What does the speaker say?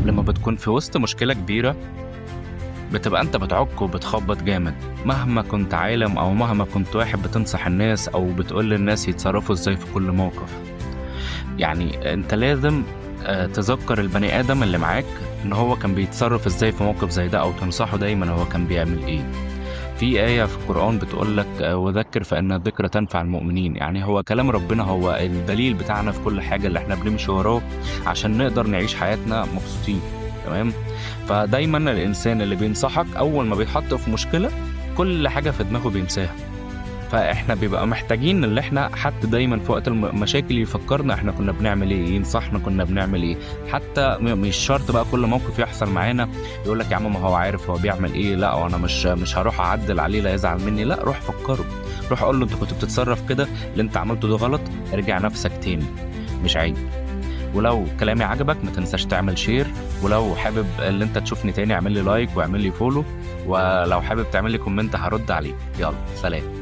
لما بتكون في وسط مشكلة كبيرة بتبقى انت بتعك وبتخبط جامد، مهما كنت عالم او مهما كنت واحد بتنصح الناس او بتقول للناس يتصرفوا ازاي في كل موقف. يعني انت لازم تذكر البني ادم اللي معاك ان هو كان بيتصرف ازاي في موقف زي ده، او تنصحه دايما هو كان بيعمل ايه. في آية في القرآن بتقول لك وذكر فإن الذكرى تنفع المؤمنين. يعني هو كلام ربنا هو الدليل بتاعنا في كل حاجة اللي احنا بنمشي وراه عشان نقدر نعيش حياتنا مبسوطين. تمام. فدايما الإنسان اللي بينصحك أول ما بيتحط في مشكلة كل حاجة في دماغه بينساها. فاحنا بيبقى محتاجين ان احنا حد دايما في وقت المشاكل يفكرنا احنا كنا بنعمل ايه، ينصحنا كنا بنعمل ايه. حتى مش شرط بقى كل موقف يحصل معانا يقول لك يا عم ما هو عارف هو بيعمل ايه، لا وانا مش هروح اعدل عليه لا يزعل مني، لا روح فكره، روح اقول له انت كنت بتتصرف كده، اللي انت عملته ده غلط، ارجع نفسك تاني، مش عيب. ولو كلامي عجبك ما تنساش تعمل شير، ولو حابب اللي انت تشوفني تاني اعمل لي لايك واعمل لي فولو، ولو حابب تعمل لي كومنت هرد عليك. يلا سلام.